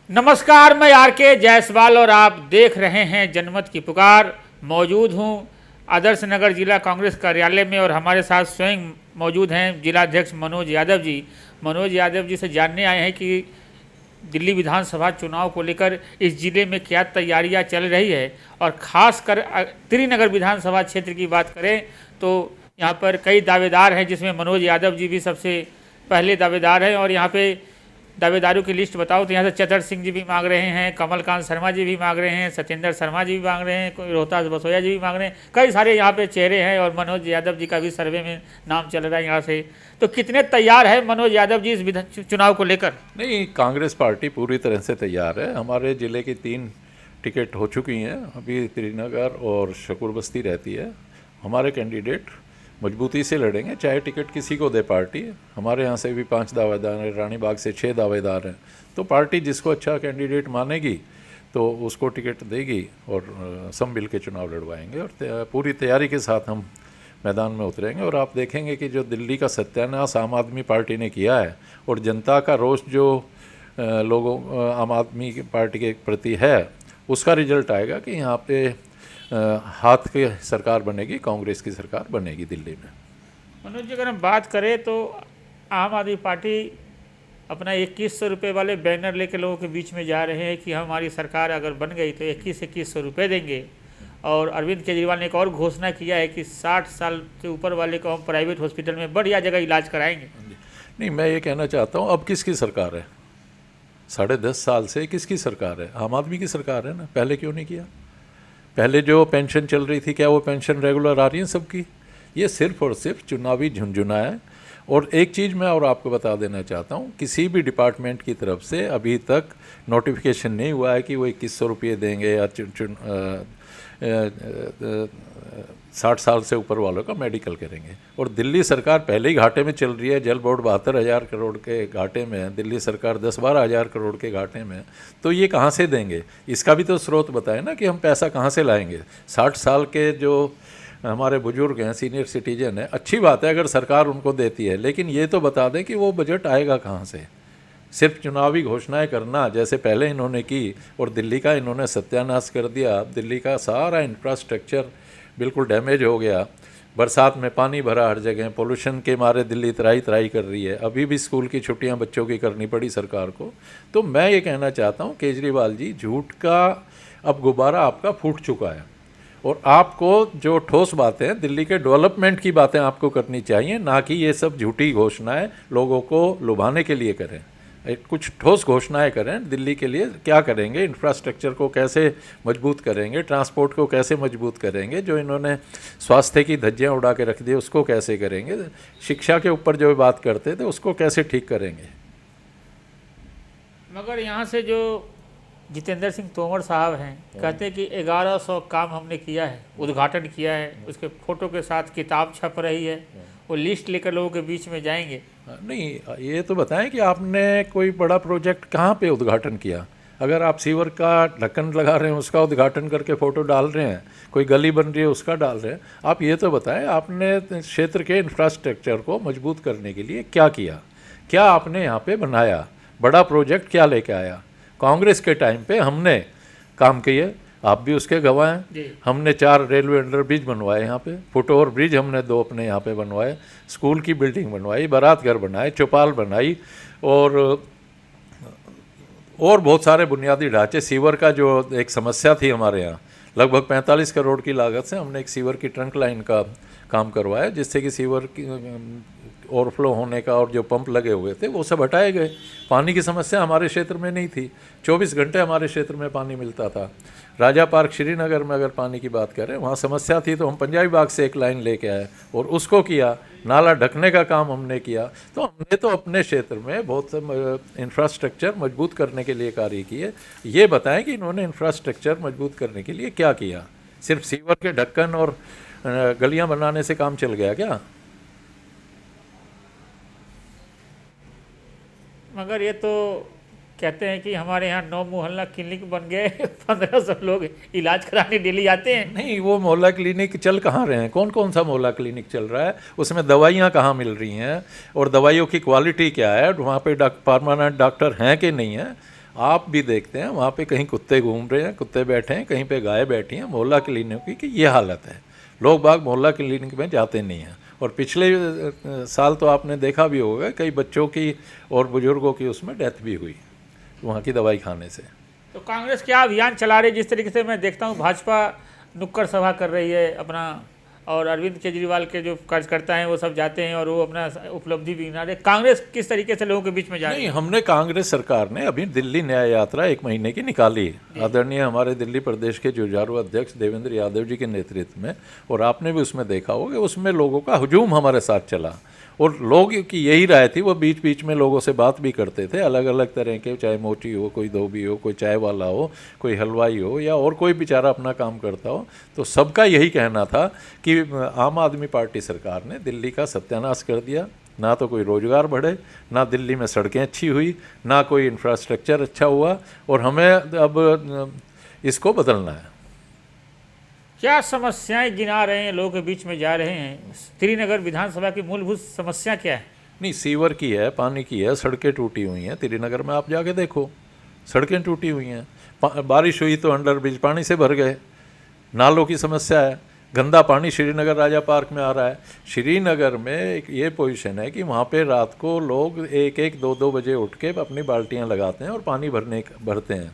नमस्कार, मैं आर के जायसवाल और आप देख रहे हैं जनमत की पुकार। मौजूद हूं आदर्श नगर जिला कांग्रेस कार्यालय में और हमारे साथ स्वयं मौजूद हैं जिलाध्यक्ष मनोज यादव जी। मनोज यादव जी से जानने आए हैं कि दिल्ली विधानसभा चुनाव को लेकर इस जिले में क्या तैयारियां चल रही है और ख़ासकर त्रिनगर विधानसभा क्षेत्र की बात करें तो यहाँ पर कई दावेदार हैं, जिसमें मनोज यादव जी भी सबसे पहले दावेदार हैं। और यहाँ पे दावेदारों की लिस्ट बताओ तो यहाँ से चतर सिंह जी भी मांग रहे हैं, कमलकांत शर्मा जी भी मांग रहे हैं, सत्येंद्र शर्मा जी भी मांग रहे हैं, कोई रोहतास बसोया जी भी मांग रहे हैं। कई सारे यहाँ पे चेहरे हैं और मनोज यादव जी का भी सर्वे में नाम चल रहा है यहाँ से। तो कितने तैयार है मनोज यादव जी इस चुनाव को लेकर? नहीं, कांग्रेस पार्टी पूरी तरह से तैयार है। हमारे ज़िले की 3 टिकट हो चुकी हैं, अभी त्रिनगर और शकूर बस्ती रहती है। हमारे कैंडिडेट मजबूती से लड़ेंगे, चाहे टिकट किसी को दे पार्टी। हमारे यहाँ से भी 5 दावेदार हैं, रानी बाग से 6 दावेदार हैं। तो पार्टी जिसको अच्छा कैंडिडेट मानेगी तो उसको टिकट देगी और सब मिल के चुनाव लड़वाएंगे और पूरी तैयारी के साथ हम मैदान में उतरेंगे। और आप देखेंगे कि जो दिल्ली का सत्यानाश आम आदमी पार्टी ने किया है और जनता का रोष जो लोगों आम आदमी पार्टी के प्रति है, उसका रिजल्ट आएगा कि यहाँ पे हाथ की सरकार बनेगी, कांग्रेस की सरकार बनेगी दिल्ली में। मनोज जी, अगर हम बात करें तो आम आदमी पार्टी अपना 2100 रुपये वाले बैनर लेके लोगों के बीच में जा रहे हैं कि हमारी सरकार अगर बन गई तो 2100 रुपये देंगे। और अरविंद केजरीवाल ने एक और घोषणा किया है कि 60 साल से ऊपर वाले को हम प्राइवेट हॉस्पिटल में बढ़िया जगह इलाज कराएंगे। नहीं, मैं ये कहना चाहता हूँ, अब किसकी सरकार है? 10.5 साल से किसकी सरकार है? आम आदमी की सरकार है ना। पहले क्यों नहीं किया? पहले जो पेंशन चल रही थी, क्या वो पेंशन रेगुलर आ रही है सबकी? ये सिर्फ और सिर्फ चुनावी झुंझुना है। और एक चीज़ मैं और आपको बता देना चाहता हूँ, किसी भी डिपार्टमेंट की तरफ से अभी तक नोटिफिकेशन नहीं हुआ है कि वो 2100 रुपये देंगे या 60 साल से ऊपर वालों का मेडिकल करेंगे। और दिल्ली सरकार पहले ही घाटे में चल रही है। जल बोर्ड 72,000 करोड़ के घाटे में है, दिल्ली सरकार 10-12 हज़ार करोड़ के घाटे में है। तो ये कहाँ से देंगे? इसका भी तो स्रोत बताए ना कि हम पैसा कहाँ से लाएंगे। 60 साल के जो हमारे बुजुर्ग हैं, सीनियर सिटीजन है, अच्छी बात है अगर सरकार उनको देती है, लेकिन ये तो बता दें कि वो बजट आएगा कहाँ से। सिर्फ चुनावी घोषणाएं करना जैसे पहले इन्होंने की और दिल्ली का इन्होंने सत्यानाश कर दिया। दिल्ली का सारा इंफ्रास्ट्रक्चर बिल्कुल डैमेज हो गया। बरसात में पानी भरा हर जगह, पोल्यूशन के मारे दिल्ली त्राही त्राही कर रही है। अभी भी स्कूल की छुट्टियां बच्चों की करनी पड़ी सरकार को। तो मैं ये कहना चाहता हूँ, केजरीवाल जी, झूठ का अब गुब्बारा आपका फूट चुका है और आपको जो ठोस बातें हैं, दिल्ली के डेवलपमेंट की बातें आपको करनी चाहिए, ना कि ये सब झूठी घोषणाएं लोगों को लुभाने के लिए करें। कुछ ठोस घोषणाएं करें दिल्ली के लिए। क्या करेंगे? इंफ्रास्ट्रक्चर को कैसे मजबूत करेंगे, ट्रांसपोर्ट को कैसे मजबूत करेंगे, जो इन्होंने स्वास्थ्य की धज्जियां उड़ा के रख दी उसको कैसे करेंगे, शिक्षा के ऊपर जो बात करते थे उसको कैसे ठीक करेंगे। मगर यहाँ से जो जितेंद्र सिंह तोमर साहब हैं, कहते हैं कि 1100 काम हमने किया है, उद्घाटन किया है, उसके फोटो के साथ किताब छप रही है, वो लिस्ट लेकर लोगों के बीच में जाएंगे। नहीं, ये तो बताएं कि आपने कोई बड़ा प्रोजेक्ट कहाँ पे उद्घाटन किया। अगर आप सीवर का ढक्कन लगा रहे हैं उसका उद्घाटन करके फ़ोटो डाल रहे हैं, कोई गली बन रही है उसका डाल रहे हैं, आप ये तो बताएं आपने क्षेत्र के इंफ्रास्ट्रक्चर को मजबूत करने के लिए क्या किया, क्या आपने यहाँ पे बनाया, बड़ा प्रोजेक्ट क्या लेके आया। कांग्रेस के टाइम पे हमने काम किए, आप भी उसके गवाह हैं। हमने 4 रेलवे अंडरब्रिज बनवाए, यहाँ पे फुटओवर ब्रिज हमने 2 अपने यहाँ पे बनवाए, स्कूल की बिल्डिंग बनवाई, बारात घर बनाए, चौपाल बनाई और बहुत सारे बुनियादी ढांचे। सीवर का जो एक समस्या थी हमारे यहाँ, लगभग 45 करोड़ की लागत से हमने एक सीवर की ट्रंक लाइन का काम करवाया, जिससे कि सीवर की ओवरफ्लो होने का और जो पंप लगे हुए थे वो सब हटाए गए। पानी की समस्या हमारे क्षेत्र में नहीं थी, 24 घंटे हमारे क्षेत्र में पानी मिलता था। राजा पार्क श्रीनगर में अगर पानी की बात करें, वहाँ समस्या थी तो हम पंजाबी बाग से एक लाइन लेके आए और उसको किया। नाला ढकने का काम हमने किया। तो हमने तो अपने क्षेत्र में बहुत इंफ्रास्ट्रक्चर मजबूत करने के लिए कार्य किए। ये बताएं कि इन्होंने इंफ्रास्ट्रक्चर मजबूत करने के लिए क्या किया? सिर्फ सीवर के ढक्कन और गलियाँ बनाने से काम चल गया क्या? मगर ये तो कहते हैं कि हमारे यहाँ 9 मोहल्ला क्लिनिक बन गए, 1500 लोग इलाज कराने डेली आते हैं। नहीं, वो मोहल्ला क्लिनिक चल कहाँ रहे हैं? कौन कौन सा मोहल्ला क्लिनिक चल रहा है? उसमें दवाइयाँ कहाँ मिल रही हैं और दवाइयों की क्वालिटी क्या है? वहाँ पे परमानेंट डॉक्टर हैं कि नहीं है? आप भी देखते हैं वहाँ पे कहीं कुत्ते घूम रहे हैं, कुत्ते बैठे हैं, कहीं पे गाय बैठी हैं, मोहल्ला क्लिनिक की ये हालत है। लोग बाग मोहल्ला क्लिनिक में जाते नहीं हैं। और पिछले साल तो आपने देखा भी होगा कई बच्चों की और बुजुर्गों की उसमें डेथ भी हुई वहाँ की दवाई खाने से। तो कांग्रेस क्या अभियान चला रही है? जिस तरीके से मैं देखता हूँ भाजपा नुक्कड़ सभा कर रही है अपना, और अरविंद केजरीवाल के जो कार्यकर्ता हैं वो सब जाते हैं और वो अपना उपलब्धि भी गिना रहे। कांग्रेस किस तरीके से लोगों के बीच में जा रही नहीं, है? हमने कांग्रेस सरकार ने अभी दिल्ली न्याय यात्रा 1 महीने की निकाली है, आदरणीय हमारे दिल्ली प्रदेश के जुझारू अध्यक्ष देवेंद्र यादव जी के नेतृत्व में, और आपने भी उसमें देखा होगा उसमें लोगों का हुजूम हमारे साथ चला। और लोग की यही राय थी, वो बीच बीच में लोगों से बात भी करते थे, अलग अलग तरह के, चाहे मोची हो, कोई धोबी हो, कोई चाय वाला हो, कोई हलवाई हो, या और कोई बेचारा अपना काम करता हो। तो सबका यही कहना था कि आम आदमी पार्टी सरकार ने दिल्ली का सत्यानाश कर दिया। ना तो कोई रोजगार बढ़े, ना दिल्ली में सड़कें अच्छी हुई, ना कोई इंफ्रास्ट्रक्चर अच्छा हुआ, और हमें अब इसको बदलना है। क्या समस्याएं गिना रहे हैं, लोगों के बीच में जा रहे हैं? श्रीनगर विधानसभा की मूलभूत समस्या क्या है? नहीं, सीवर की है, पानी की है, सड़कें टूटी हुई हैं। श्रीनगर में आप जाके देखो, सड़कें टूटी हुई हैं। बारिश हुई तो अंडरब्रिज पानी से भर गए। नालों की समस्या है, गंदा पानी श्रीनगर राजा पार्क में आ रहा है। श्रीनगर में एक ये पोजीशन है कि वहाँ पे रात को लोग 1-1, 2-2 बजे उठ के अपनी बाल्टियाँ लगाते हैं और पानी भरते हैं।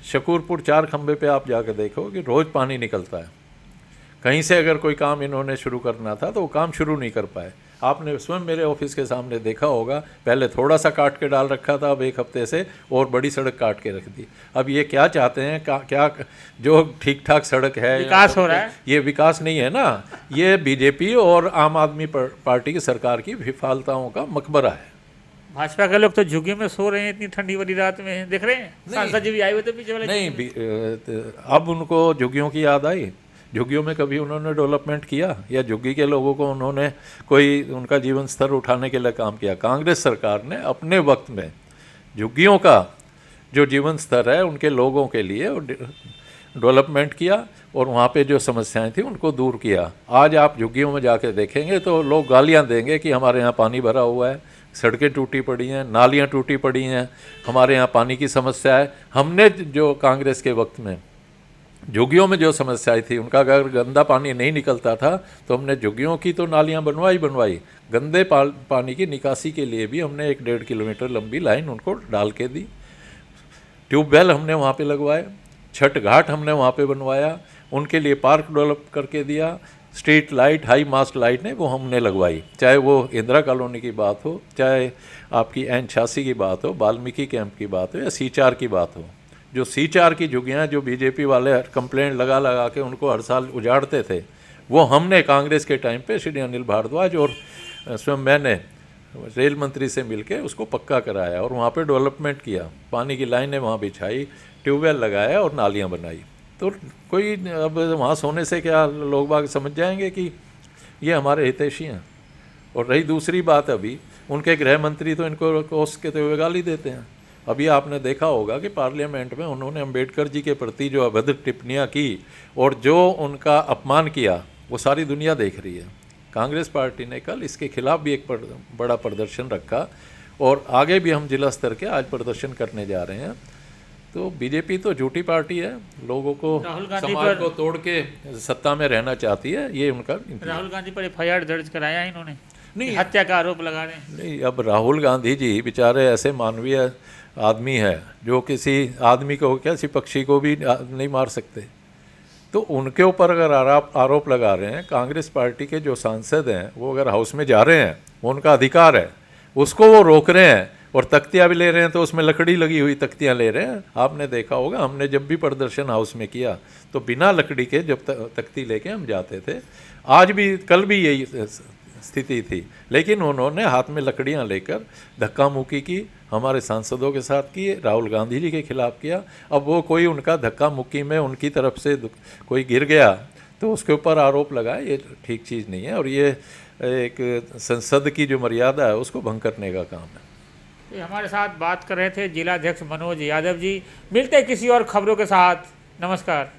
शकूरपुर 4 खंबे पे आप जाकर देखो कि रोज़ पानी निकलता है। कहीं से अगर कोई काम इन्होंने शुरू करना था तो वो काम शुरू नहीं कर पाए। आपने स्वयं मेरे ऑफिस के सामने देखा होगा, पहले थोड़ा सा काट के डाल रखा था, अब 1 हफ्ते से और बड़ी सड़क काट के रख दी। अब ये क्या चाहते हैं, क्या जो ठीक ठाक सड़क है, विकास हो रहा है? ये विकास नहीं है ना, ये बीजेपी और आम आदमी पार्टी की सरकार की विफलताओं का मकबरा है। भाजपा के लोग तो झुग्गी में सो रहे हैं इतनी ठंडी वाली रात में, देख रहे हैं? सांसद जी भी आए हुए थे पीछे वाले। नहीं, अब उनको झुग्गियों की याद आई। झुग्गियों में कभी उन्होंने डेवलपमेंट किया, या झुग्गी के लोगों को उन्होंने कोई उनका जीवन स्तर उठाने के लिए काम किया? कांग्रेस सरकार ने अपने वक्त में झुग्गियों का जो जीवन स्तर है उनके लोगों के लिए डेवलपमेंट किया, और वहाँ पे जो समस्याएं थी उनको दूर किया। आज आप झुग्गियों में जाके देखेंगे तो लोग गालियाँ देंगे कि हमारे यहाँ पानी भरा हुआ है, सड़कें टूटी पड़ी हैं, नालियाँ टूटी पड़ी हैं, हमारे यहाँ पानी की समस्या है। हमने जो कांग्रेस के वक्त में झुग्गियों में जो समस्याएं थी, उनका अगर गंदा पानी नहीं निकलता था तो हमने झुग्गियों की तो नालियाँ बनवाई। गंदे पानी की निकासी के लिए भी हमने 1-1.5 किलोमीटर लंबी लाइन उनको डाल के दी। ट्यूबवेल हमने वहाँ पे लगवाए, छठ घाट हमने वहाँ पे बनवाया, उनके लिए पार्क डेवलप करके दिया। Street light, high mast light वो हमने लगवाई, चाहे वो इंदिरा कॉलोनी की बात हो, चाहे आपकी N86 की बात हो, वाल्मीकि कैंप की बात हो, या C4 की बात हो। जो C4 की झुग्गियाँ जो बीजेपी वाले कंप्लेंट लगा के उनको हर साल उजाड़ते थे, वो हमने कांग्रेस के टाइम पे श्री अनिल भारद्वाज और स्वयं मैंने रेल मंत्री से मिलके उसको पक्का कराया और वहाँ पे डेवलपमेंट किया, पानी की लाइनें वहाँ बिछाई, ट्यूबवेल लगाया और नालियाँ बनाई। तो कोई अब वहाँ सोने से क्या लोग बाग समझ जाएंगे कि ये हमारे हितैषी हैं। और रही दूसरी बात, अभी उनके गृह मंत्री तो इनको कोस के हुए गाली देते हैं। अभी आपने देखा होगा कि पार्लियामेंट में उन्होंने अंबेडकर जी के प्रति जो अभद्र टिप्पणियाँ की और जो उनका अपमान किया, वो सारी दुनिया देख रही है। कांग्रेस पार्टी ने कल इसके खिलाफ भी एक बड़ा प्रदर्शन रखा, और आगे भी हम जिला स्तर के आज प्रदर्शन करने जा रहे हैं। तो बीजेपी तो झूठी पार्टी है, लोगों को, समाज को तोड़ के सत्ता में रहना चाहती है, ये उनका। राहुल गांधी पर FIR दर्ज कराया इन्होंने, नहीं, हत्या का आरोप लगा रहे हैं। नहीं, अब राहुल गांधी जी बेचारे ऐसे मानवीय आदमी है जो किसी आदमी को, किसी पक्षी को भी नहीं मार सकते। तो उनके ऊपर अगर आरोप लगा रहे हैं, कांग्रेस पार्टी के जो सांसद हैं वो अगर हाउस में जा रहे हैं, वो उनका अधिकार है, उसको वो रोक रहे हैं, और तख्तियाँ भी ले रहे हैं तो उसमें लकड़ी लगी हुई तख्तियाँ ले रहे हैं। आपने देखा होगा, हमने जब भी प्रदर्शन हाउस में किया तो बिना लकड़ी के जब तख्ती लेके हम जाते थे। आज भी, कल भी यही स्थिति थी, लेकिन उन्होंने हाथ में लकड़ियाँ लेकर धक्का मुक्की की, हमारे सांसदों के साथ की, राहुल गांधी जी के खिलाफ किया। अब वो कोई उनका धक्का मुक्की में उनकी तरफ से कोई गिर गया तो उसके ऊपर आरोप लगाए, ये ठीक चीज़ नहीं है, और ये एक संसद की जो मर्यादा है उसको भंग करने का काम है। हमारे साथ बात कर रहे थे जिलाध्यक्ष मनोज यादव जी। मिलते किसी और खबरों के साथ। नमस्कार।